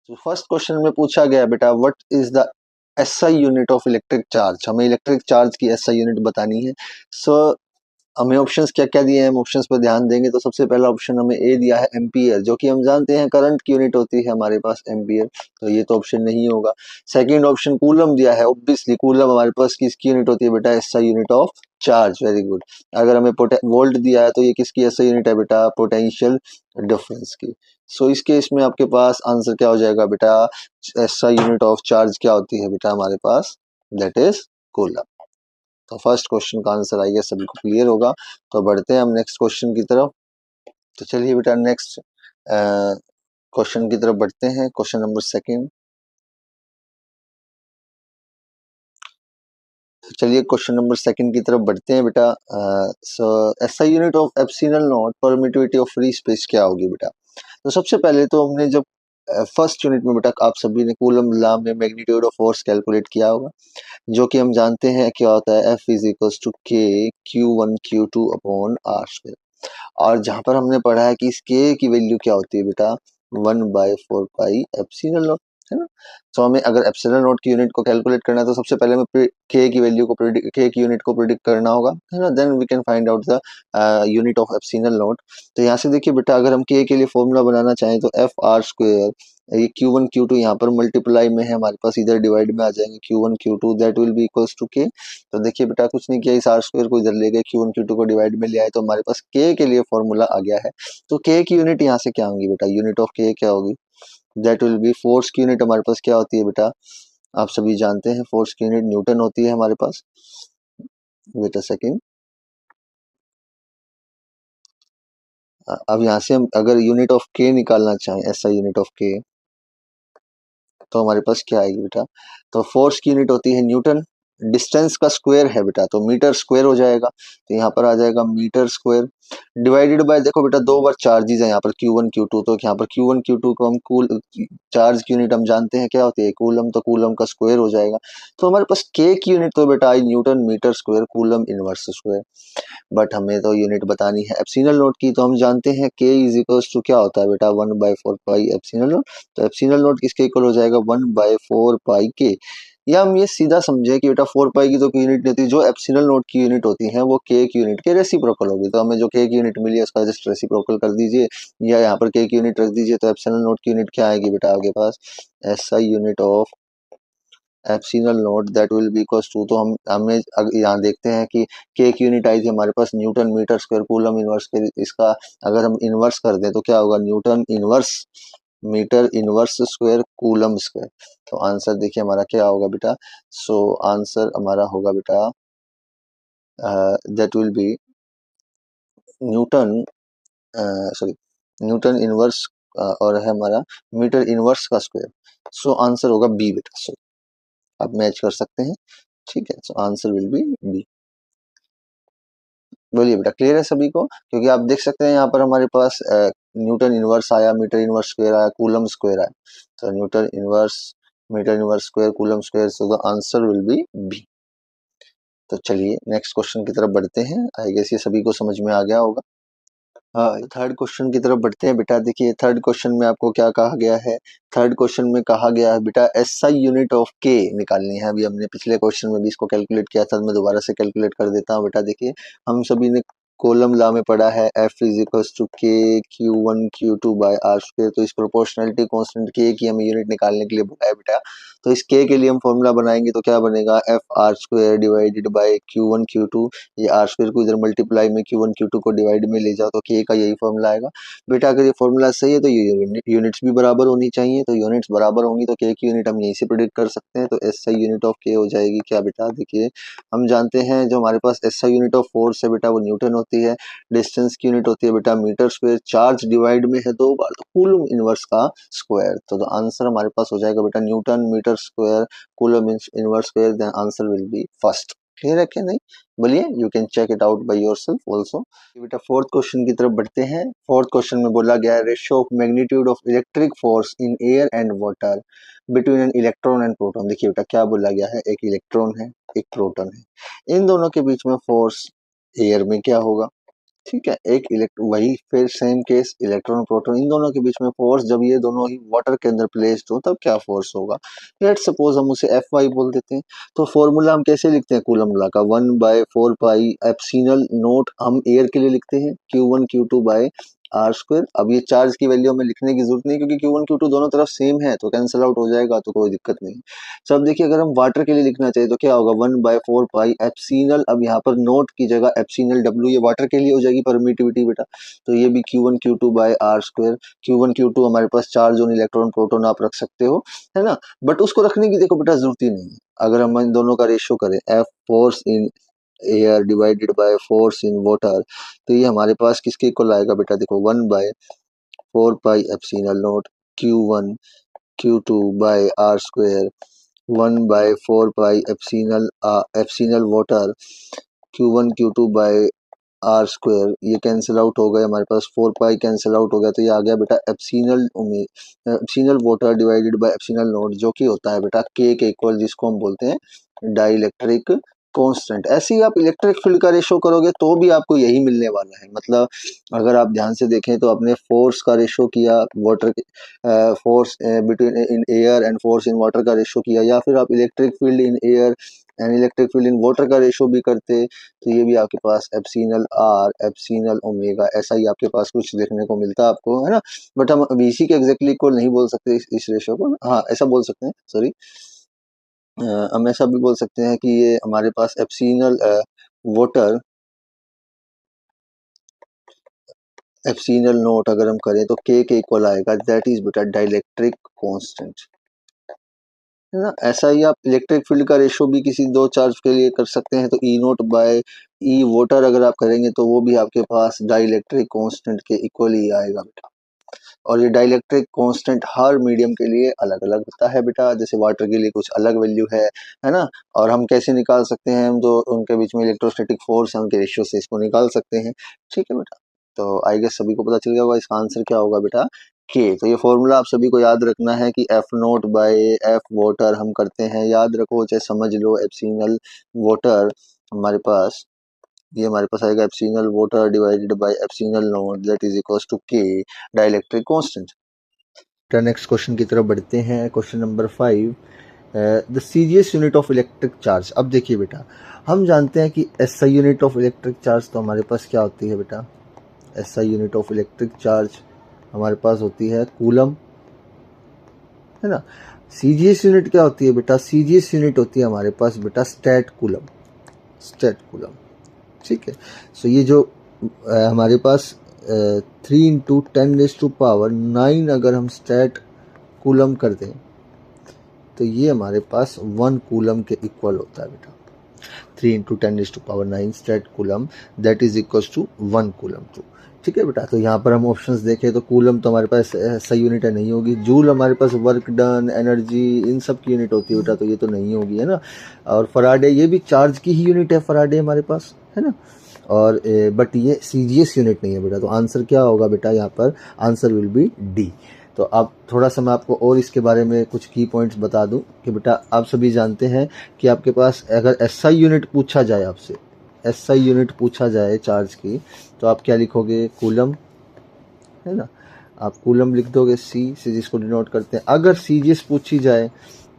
तो first question में पूछा गया बेटा what is the SI unit of electric charge, हमें इलेक्ट्रिक चार्ज की एसआई यूनिट बतानी है। सो हमें ऑप्शंस क्या क्या दिए हैं, हम ऑप्शंस पर ध्यान देंगे। तो सबसे पहला ऑप्शन हमें ए दिया है एम्पियर, जो कि हम जानते हैं करंट की यूनिट होती है हमारे पास एम्पियर, तो ये तो ऑप्शन नहीं होगा। सेकंड ऑप्शन कूलम दिया है, ऑब्वियसली कूलम हमारे पास किसकी यूनिट होती है बेटा, SI unit of charge, very good. अगर हमें वोल्ट दिया है तो ये किसकी एसआई यूनिट है बेटा, पोटेंशियल डिफरेंस की। सो इस केस में आपके पास आंसर क्या हो जाएगा बेटा, एसआई यूनिट ऑफ चार्ज क्या होती है बेटा हमारे पास, दैट इज कूलम। तो फर्स्ट क्वेश्चन का आंसर आई गेस सभी को क्लियर होगा। तो बढ़ते हैं हम नेक्स्ट क्वेश्चन की तरफ। तो चलिए बेटा नेक्स्ट क्वेश्चन की तरफ बढ़ते हैं, क्वेश्चन नंबर सेकंड। चलिए क्वेश्चन नंबर सेकंड की तरफ बढ़ते हैं बेटा। So SI unit of epsilon naught permittivity of free space क्या होगी बेटा। तो सबसे पहले तो हमने जब फर्स्ट यूनिट में बेटा आप सभी ने कूलम लॉ में मैग्नीट्यूड ऑफ फोर्स कैलकुलेट किया होगा, जो कि हम जानते हैं क्या होता है, एफ इज इक्वल टू के Q1 Q2 upon are square. और जहां पर हमने पढ़ा है कि इस के की वैल्यू क्या होती है बेटा, 1/4 पाई एप्सिलॉन नॉट, है ना। तो हमें अगर एप्सिलॉन नॉट की यूनिट को कैलकुलेट करना है तो सबसे पहले हमें के की वैल्यू को के की यूनिट को प्रिडिक्ट करना होगा, है ना। Then we can find out the unit of epsilon naught. तो यहाँ से देखिए बेटा अगर हम के लिए फॉर्मूला बनाना चाहें तो एफ आर स्क्वायर, ये Q1 Q2 यहाँ पर मल्टीप्लाई में है हमारे पास, इधर डिवाइड में आ जाएंगे Q1 Q2, that will be equals to K. तो देखिए बेटा कुछ नहीं किया, इस आर स्क्वायर को इधर ले गए, Q1 Q2 को डिवाइड में ले आए, तो हमारे पास के लिए फॉर्मूला आ गया है। तो के की यूनिट यहाँ से क्या होगी बेटा, यूनिट ऑफ के क्या होगी, दैट विल बी फोर्स की यूनिट हमारे पास क्या होती है बेटा, आप सभी जानते हैं फोर्स की यूनिट न्यूटन होती है हमारे पास। वेट अ सेकंड, अब यहाँ से हम अगर यूनिट ऑफ के निकालना चाहें, ऐसा यूनिट ऑफ के, तो हमारे पास क्या आएगी बेटा, तो फोर्स की यूनिट होती है न्यूटन, डिस्टेंस का स्क्वायर है बेटा तो मीटर स्क्वायर हो जाएगा, तो यहाँ पर आ जाएगा मीटर स्क्वायर, डिवाइडेड बाय, देखो बेटा दो बार चार्जेस है यहाँ पर Q1 Q2, तो यहाँ पर Q1 Q2 को हम कूल चार्ज की यूनिट हम जानते हैं क्या होती है कूलम, तो कूलम का स्क्वायर हो जाएगा। तो हमारे पास के की यूनिट तो बेटा आई newton metre square coulomb inverse square, but हमें तो यूनिट बतानी है एप्सिलॉन नॉट की, तो हम जानते हैं के इज इक्वल्स टू क्या होता है बेटा, 1/4 पाई एप्सिलॉन नॉट। तो एप्सिलॉन नॉट किसके इक्वल हो जाएगा, 1/4 पाई के। या हम ये सीधा समझे कि बेटा 4 पाई की तो कोई यूनिट नहीं होती, जो एप्सिलॉन नॉट की यूनिट होती है वो के की यूनिट के रेसिप्रोकल होगी, तो हमें जो के की यूनिट मिली है उसका जस्ट रेसिप्रोकल कर दीजिए, या यहाँ पर के की यूनिट रख दीजिए, तो एप्सिलॉन नॉट की यूनिट क्या आएगी बेटा आपके पास, SI unit of epsilon naught that will be equals to, तो हम हमें यहाँ देखते हैं कि के की यूनिट आई थी हमारे पास newton metre square coulomb inverse square, इसका अगर हम इनवर्स कर दें तो क्या होगा, newton inverse metre inverse square coulomb square. तो आंसर देखिए हमारा क्या होगा बेटा, सो आंसर हमारा होगा बेटा that will be newton, sorry newton inverse और है हमारा मीटर इनवर्स का स्क्वायर। सो आंसर होगा बी बेटा, सो आप मैच कर सकते हैं, ठीक है। So answer will be B. बोलिए बेटा क्लियर है सभी को, क्योंकि आप देख सकते हैं यहाँ पर हमारे पास न्यूटन इनवर्स आया, मीटर इनवर्स स्क्वायर आया, कूलम स्क्वायर आया, तो newton inverse metre inverse square coulomb square, so the answer will be B. तो चलिए नेक्स्ट क्वेश्चन की तरफ बढ़ते हैं, आई गेस ये सभी को समझ में आ गया होगा। हाँ थर्ड क्वेश्चन की तरफ बढ़ते हैं बेटा। देखिए थर्ड क्वेश्चन में आपको क्या कहा गया है, थर्ड क्वेश्चन में कहा गया है बेटा एसआई यूनिट ऑफ के निकालनी है। अभी हमने पिछले क्वेश्चन में भी इसको कैलकुलेट किया था, मैं दोबारा से कैलकुलेट कर देता हूँ बेटा। देखिए हम सभी ने कॉलम लॉ में पढ़ा है एफ इज इक्वल्स टू के Q1 Q2 by R square, तो इस प्रोपोर्शनलिटी कांस्टेंट के की हमें यूनिट निकालने के लिए बोला है बेटा। तो इस के लिए हम फॉर्मूला बनाएंगे तो क्या बनेगा, F R square divided by Q1 Q2, ये आर स्क्वायर को इधर मल्टीप्लाई में Q1 Q2 को डिवाइड में ले जाओ तो के का यही फॉर्मूला आएगा बेटा। अगर ये फॉर्मूला सही है तो ये यूनिट्स भी बराबर होनी चाहिए, तो यूनिट्स बराबर होंगी तो के की यूनिट हम यहीं से प्रिडिक्ट कर सकते हैं, तो एसआई यूनिट ऑफ के हो जाएगी क्या बेटा, देखिए हम जानते हैं जो हमारे पास एसआई यूनिट ऑफ फोर्स है बेटा वो न्यूटन होती है, डिस्टेंस की यूनिट होती है बेटा मीटर स्क्वायर, चार्ज डिवाइड में है दो बार तो कूलम इनवर्स का स्क्वायर, तो आंसर हमारे पास हो जाएगा बेटा newton metre square coulomb inverse square, then answer will be first. Clear है क्या नहीं, बोलिए, you can check it out by yourself also. बेटा फोर्थ क्वेश्चन की तरफ बढ़ते हैं। फोर्थ क्वेश्चन में बोला गया है ratio of magnitude of electric force in air and water between an electron and proton. देखिए बेटा क्या बोला गया है, एक इलेक्ट्रॉन है एक प्रोटॉन है, इन दोनों के बीच में फोर्स एयर में क्या होगा, ठीक है। एक वही फिर सेम केस इलेक्ट्रॉन प्रोटॉन इन दोनों के बीच में फोर्स, जब ये दोनों ही वाटर के अंदर प्लेस्ड हो तब क्या फोर्स होगा। लेट सपोज हम उसे एफ वाई बोल देते हैं। तो फॉर्मूला हम कैसे लिखते हैं कूलम लॉ का, 1/4 पाई एप्सिलॉन नॉट हम एयर के लिए लिखते हैं Q1 Q2 by R square. अब ये चार्ज की वैल्यू हमें लिखने की जरूरत नहीं, क्योंकि Q1 Q2 दोनों तरफ सेम है तो कैंसिल आउट हो जाएगा, तो कोई दिक्कत नहीं। तो अब देखिए अगर हम वाटर के लिए लिखना चाहिए तो क्या होगा, 1/4 पाई एप्सिलॉन, अब यहाँ पर नोट की जगह एप्सिलॉन डब्ल्यू, ये वाटर के लिए हो जाएगी परमिटिविटी बेटा। तो ये भी Q1 Q2 by R square. Q1 Q2 हमारे पास चार्ज ऑन इलेक्ट्रॉन प्रोटॉन आप रख सकते हो, है ना। बट उसको रखने की देखो बेटा जरूरत ही नहीं है। अगर हम इन दोनों का रेशियो करें, F force in air divided by force in water, तो ये हमारे पास किसके इक्वल आएगा बेटा, देखो 1/4 pi epsilon naught Q1 Q2 by R square, 1/4 pi epsilon water Q1 Q2 by R square. ये कैंसिल आउट हो गए, हमारे पास 4 पाई कैंसिल आउट हो गया, तो ये आ गया बेटा epsilon water divided by epsilon not, जो कि होता है बेटा के इक्वल, जिसको हम बोलते हैं डाइलेक्ट्रिक कांस्टेंट। ऐसे ही आप इलेक्ट्रिक फील्ड का रेशो करोगे तो भी आपको यही मिलने वाला है। मतलब अगर आप ध्यान से देखें तो आपने फोर्स का रेशो किया, water force between in air and force in water का रेशो किया, या फिर आप electric field in air and electric field in water का रेशो भी करते, तो ये भी आपके पास एप्सिलॉन आर एप्सिलॉन ओमेगा, ऐसा ही आपके पास कुछ देखने को मिलता है आपको, है ना। बट हम बीसी के एग्जैक्टली को नहीं बोल सकते इस रेशो को, हाँ ऐसा बोल सकते हैं, सॉरी, हम ऐसा भी बोल सकते हैं कि ये हमारे पास एप्सिलॉन वाटर एप्सिलॉन नोट अगर हम करें तो के इक्वल आएगा, दैट इज बेटा डाइलेक्ट्रिक कांस्टेंट, है ना। ऐसा ही आप इलेक्ट्रिक फील्ड का रेशो भी किसी दो चार्ज के लिए कर सकते हैं, तो ई नोट बाय ई वाटर अगर आप करेंगे तो वो भी आपके पास डाइलेक्ट्रिक कांस्टेंट के इक्वल ही आएगा बेटा। और ये डाइलेक्ट्रिक कांस्टेंट हर मीडियम के लिए अलग अलग होता है बेटा, जैसे वाटर के लिए कुछ अलग वैल्यू है ना। और हम कैसे निकाल सकते हैं, हम जो उनके बीच में इलेक्ट्रोस्टैटिक फोर्स है उनके रेशियो से इसको निकाल सकते हैं, ठीक है बेटा। तो आई गेस सभी को पता चल गया होगा इसका आंसर क्या होगा बेटा, के। तो ये फॉर्मूला आप सभी को याद रखना है कि F naught by F water हम करते हैं, याद रखो चाहे समझ लो, एप्सिलॉन वाटर हमारे पास, ये हमारे पास आएगा epsilon water divided by epsilon naught, that is equals to K dielectric constant. Next question की तरफ बढ़ते हैं, question number 5, the CGS unit of electric charge. अब देखिए बेटा, हम जानते हैं कि SI unit of electric charge तो हमारे पास क्या होती है बेटा, SI unit of electric charge हमारे पास होती है कूलम, है ना। सीजीएस यूनिट क्या होती है बेटा, सीजीएस यूनिट होती है हमारे पास बेटा स्टैट कूलम, स्टैट कूलम, ठीक है। सो ये जो हमारे पास 3 × 10⁻⁹ अगर हम स्टैट कूलम कर दें तो ये हमारे पास 1 कूलम के इक्वल होता है बेटा। 3 × 10⁹ stat coulomb, that is equals to 1 coulomb to, ठीक है बेटा। तो यहाँ पर हम ऑप्शंस देखें तो कूलम तो हमारे पास सही यूनिट है, नहीं होगी। जूल हमारे पास वर्क डन, एनर्जी, इन सब की यूनिट होती है बेटा, तो ये तो नहीं होगी, है ना। और फराडे, ये भी चार्ज की ही यूनिट है फराडे हमारे पास, है ना। और बट ये सीजीएस यूनिट नहीं है बेटा, तो आंसर क्या होगा बेटा, यहाँ पर आंसर विल बी डी। तो अब थोड़ा सा मैं आपको और इसके बारे में कुछ की पॉइंट्स बता दूं कि बेटा आप सभी जानते हैं कि आपके पास अगर एसआई यूनिट पूछा जाए आपसे, एसआई यूनिट पूछा जाए चार्ज की, तो आप क्या लिखोगे, कूलम, है ना। आप कूलम लिख दोगे, सी से जिसको डिनोट करते हैं। अगर सीजीएस पूछी जाए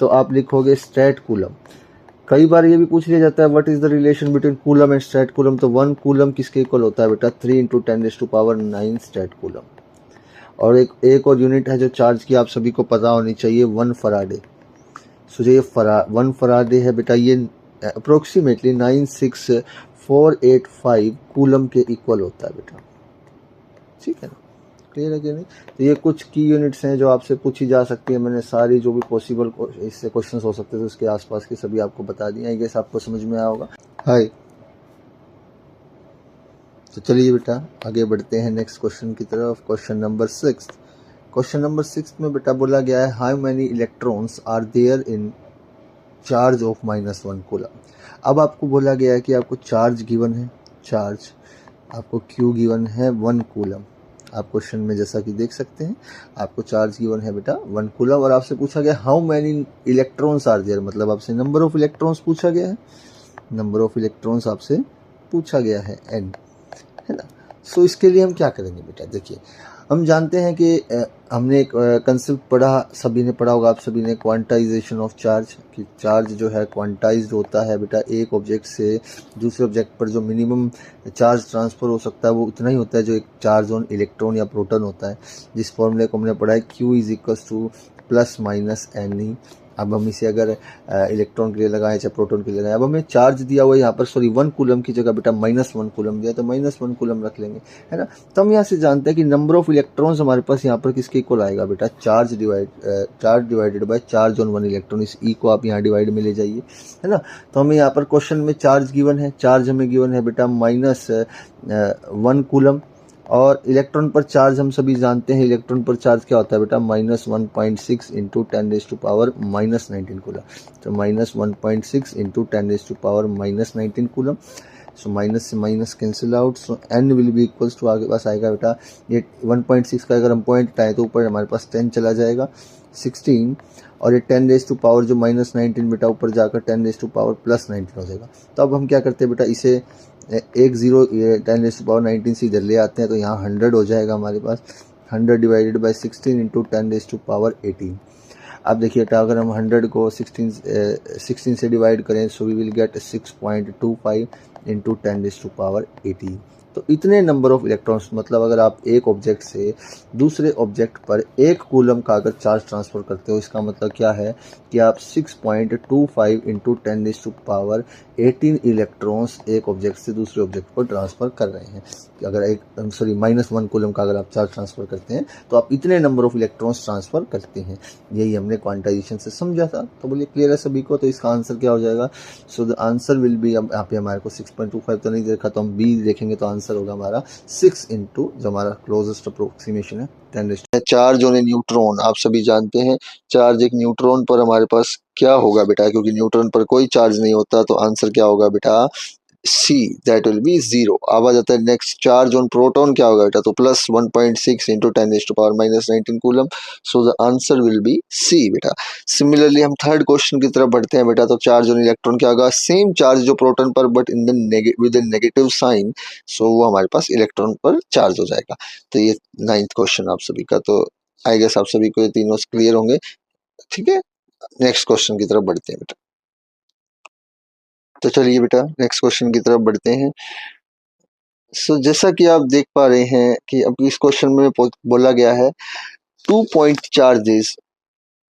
तो आप लिखोगे स्ट्रेट कूलम। कई बार ये भी पूछ लिया जाता है what is the relation between coulomb and straight coulomb, तो 1 कूलम किसके इक्वल होता है बेटा, 3 × 10⁻⁹ स्ट्रेट कूलम। और एक और यूनिट है जो चार्ज की आप सभी को पता होनी चाहिए, 1 फराडे। सो जो ये 1 फराडे है बेटा, ये अप्रोक्सीमेटली 96485 कूलम के इक्वल होता है बेटा, ठीक है ना। क्लियर है कि नहीं। तो ये कुछ की यूनिट्स हैं जो आपसे पूछी जा सकती है, मैंने सारी जो भी पॉसिबल इससे क्वेश्चंस हो सकते थे उसके आसपास की सभी आपको बता दिए। आई गेस आपको समझ में आया होगा। हाय, तो चलिए बेटा आगे बढ़ते हैं नेक्स्ट क्वेश्चन की तरफ। क्वेश्चन नंबर 6, क्वेश्चन नंबर 6 में बेटा बोला गया है how many electrons are there in charge of -1 coulomb. अब आपको बोला गया है कि आपको चार्ज गिवन है, चार्ज आपको क्यू गिवन है 1 कूलम। आप क्वेश्चन में जैसा कि देख सकते हैं आपको चार्ज गिवन है बेटा 1 कूलम, और आपसे पूछा गया how many electrons are there, मतलब आपसे नंबर ऑफ इलेक्ट्रॉन्स पूछा गया है, नंबर ऑफ इलेक्ट्रॉन्स आपसे पूछा गया है n, है ना। सो इसके लिए हम क्या करेंगे बेटा, देखिए हम जानते हैं कि हमने एक कंसेप्ट पढ़ा, सभी ने पढ़ा होगा, आप सभी ने, क्वांटाइजेशन ऑफ चार्ज, कि चार्ज जो है क्वांटाइज्ड होता है बेटा, एक ऑब्जेक्ट से दूसरे ऑब्जेक्ट पर जो मिनिमम चार्ज ट्रांसफ़र हो सकता है वो उतना ही होता है जो एक चार्ज ऑन इलेक्ट्रॉन या प्रोटॉन होता है, जिस फॉर्मूले को हमने पढ़ा है Q is equals to plus minus N E. अब हम इसे अगर इलेक्ट्रॉन के लिए लगाएं चाहे प्रोटॉन के लिए लगाएं, अब हमें चार्ज दिया हुआ है यहाँ पर, सॉरी 1 कूलम की जगह बेटा -1 कूलम दिया, तो -1 कूलम रख लेंगे, है ना। तो हम यहाँ से जानते हैं कि नंबर ऑफ इलेक्ट्रॉन्स हमारे पास यहाँ पर किसके इक्वल आएगा बेटा, charge divided by charge on 1 electron. इस ई को आप यहाँ डिवाइड में ले जाइए, है ना। तो हमें यहाँ पर क्वेश्चन में चार्ज गिवन है, चार्ज हमें गिवन है बेटा -1 कूलम, और इलेक्ट्रॉन पर चार्ज हम सभी जानते हैं, इलेक्ट्रॉन पर चार्ज क्या होता है बेटा, -1.6 इंटू 10⁻⁻19 कूलम। तो -1.6 इंटू 10⁻⁻19 कूलम। सो माइनस से minus cancel out, so n will be equals to, आगे पास आएगा बेटा, ये 1.6 का अगर हम पॉइंट हटाएं तो ऊपर हमारे पास 10 चला जाएगा, 16, और ये 10⁻⁻ जो -19 बेटा ऊपर जाकर 10⁻⁻+19 हो जाएगा। तो अब हम क्या करते हैं बेटा, इसे एक ज़ीरो 10⁻⁻19 से इधर ले आते हैं, तो यहाँ 100 हो जाएगा हमारे पास, 100 डिवाइडेड बाई 16 इंटू 10⁻18। अब देखिए बेटा, अगर हम 100 को 16 से डिवाइड करें, so we will get 6.25 into 10⁻18। तो इतने नंबर ऑफ इलेक्ट्रॉन्स, मतलब अगर आप एक ऑब्जेक्ट से दूसरे ऑब्जेक्ट पर 1 कूलम का अगर चार्ज ट्रांसफ़र करते हो, इसका मतलब क्या है कि आप 6.25 इंटू 10⁻18 इलेक्ट्रॉन्स एक ऑब्जेक्ट से दूसरे ऑब्जेक्ट पर ट्रांसफ़र कर रहे हैं। अगर -1 कूलम का अगर आप चार्ज ट्रांसफ़र करते हैं तो आप इतने नंबर ऑफ इलेक्ट्रॉन्स ट्रांसफ़र करते हैं। यही हमने क्वांटाइजेशन से समझा था। तो बोलिए क्लियर है सभी को, तो इसका आंसर क्या हो जाएगा, सो द आंसर विल बी, अब यहाँ पे हमारे को 6.25 तो नहीं देखा, तो हम बी देखेंगे, तो आंसर होगा हमारा 6 इंटू, जो हमारा क्लोजेस्ट अप्रोक्सीमेशन है, 10। चार्ज ऑन ए न्यूट्रॉन, आप सभी जानते हैं चार्ज एक न्यूट्रॉन पर हमारे पास क्या होगा बेटा, क्योंकि न्यूट्रॉन पर कोई चार्ज नहीं होता, तो आंसर क्या होगा बेटा, सी, दैट विल बी 0। अब आ जाता है नेक्स्ट, चार्ज ऑन प्रोटॉन क्या होगा बेटा, तो +1.6 into 10⁻⁻19 coulomb. So the answer will be C बेटा। सिमिलरली हम थर्ड क्वेश्चन की तरफ बढ़ते हैं बेटा, तो चार्ज ऑन इलेक्ट्रॉन क्या होगा, सेम चार्ज जो प्रोटॉन पर, but in the with negative sign, so वो हमारे पास इलेक्ट्रॉन पर चार्ज हो जाएगा। तो ये 9th क्वेश्चन आप सभी का, तो आई गेस आप सभी को ये तीनों क्लियर होंगे, ठीक है। नेक्स्ट क्वेश्चन की तरफ बढ़ते हैं बेटा। तो चलिए बेटा नेक्स्ट क्वेश्चन की तरफ बढ़ते हैं। सो जैसा कि आप देख पा रहे हैं कि अब इस क्वेश्चन में बोला गया है 2 point charges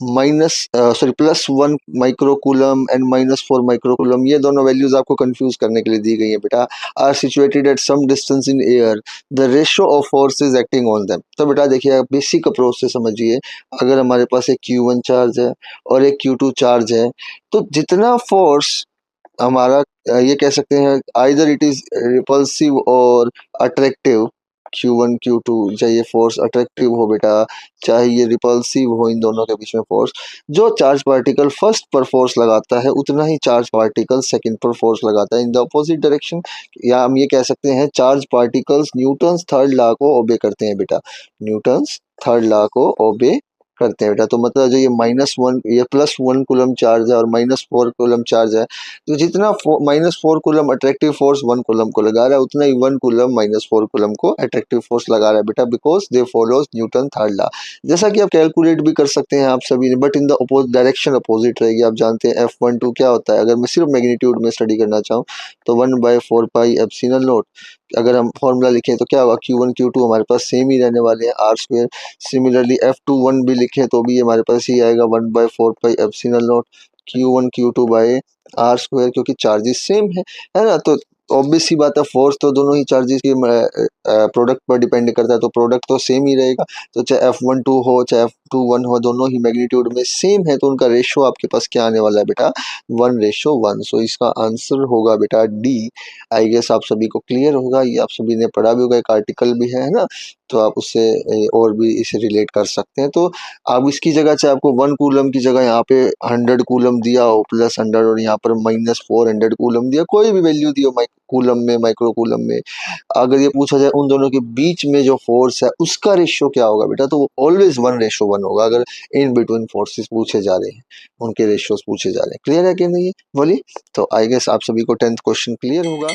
+1 microcoulomb and -4 microcoulomb, ये दोनों वैल्यूज आपको कंफ्यूज करने के लिए दी गई है बेटा, are situated at some distance in air, the ratio of forces acting on them. तो बेटा देखिए, बेसिक अप्रोच से समझिए, अगर हमारे पास एक Q1 चार्ज है और एक Q2 चार्ज है, तो जितना फोर्स हमारा, ये कह सकते हैं आइदर इट इज रिपल्सिव और अट्रैक्टिव, Q1 Q2, चाहे ये फोर्स अट्रैक्टिव हो बेटा, चाहे ये रिपल्सिव हो, इन दोनों के बीच में फोर्स, जो चार्ज पार्टिकल फर्स्ट पर फोर्स लगाता है उतना ही चार्ज पार्टिकल सेकंड पर फोर्स लगाता है इन द अपोजिट डायरेक्शन। या हम ये कह सकते हैं charge particles Newton's third law को ओबे करते हैं बेटा, न्यूटन्स थर्ड लॉ को ओबे करते हैं बेटा। तो मतलब जो ये -1, ये +1 कूलम चार्ज है और -4 कूलम चार्ज है, तो जितना -4 कूलम अट्रैक्टिव फोर्स 1 कूलम को लगा रहा है, उतना ही 1 कूलम -4 कूलम को अट्रैक्टिव फोर्स लगा रहा है बेटा, because they follows Newton third law. जैसा कि आप कैलकुलेट भी कर सकते हैं आप सभी ने, but in the direction opposite रहेगी। आप जानते हैं F12 क्या होता है, अगर मैं सिर्फ मैग्नीट्यूड में स्टडी करना चाहूँ तो 1/4πε0। अगर हम फॉर्मूला लिखें तो क्या होगा, Q1 Q2 हमारे पार सेम ही रहने वाले हैं, R²। सिमिलरली F21 भी लिखें तो भी हमारे पास ही आएगा 1/4πε0 Q1 Q2 बाय R², क्योंकि चार्जेस सेम है ना। तो ऑब्वियस सी बात है, फोर्स तो दोनों ही चार्जेस के प्रोडक्ट पर डिपेंड करता है, तो प्रोडक्ट तो सेम ही रहेगा। तो चाहे F12 हो चाहे F21 हो, दोनों ही मैग्नीट्यूड में सेम है, तो उनका रेशियो आपके पास क्या आने वाला है बेटा, 1:1। सो इसका आंसर होगा बेटा डी। आई गेस आप सभी को क्लियर होगा, ये आप सभी ने पढ़ा भी होगा, एक आर्टिकल भी है ना, तो आप उससे और भी इसे रिलेट कर सकते हैं। तो अब इसकी जगह चाहे आपको 1 कूलम की जगह यहाँ पे 100 कूलम दिया हो, +100, और यहाँ पर -400 कूलम दिया, कोई भी वैल्यू दियो कूलम में, माइक्रो कूलम में, अगर ये पूछा जाए उन दोनों के बीच में जो फोर्स है उसका रेशियो क्या होगा बेटा, तो ऑलवेज 1:1 होगा। अगर इन बिटवीन फोर्सेस पूछे जा रहे हैं, उनके रेशियोज पूछे जा रहे हैं, क्लियर है कि नहीं, बोलिए। तो आई गेस आप सभी को 10th क्वेश्चन क्लियर होगा।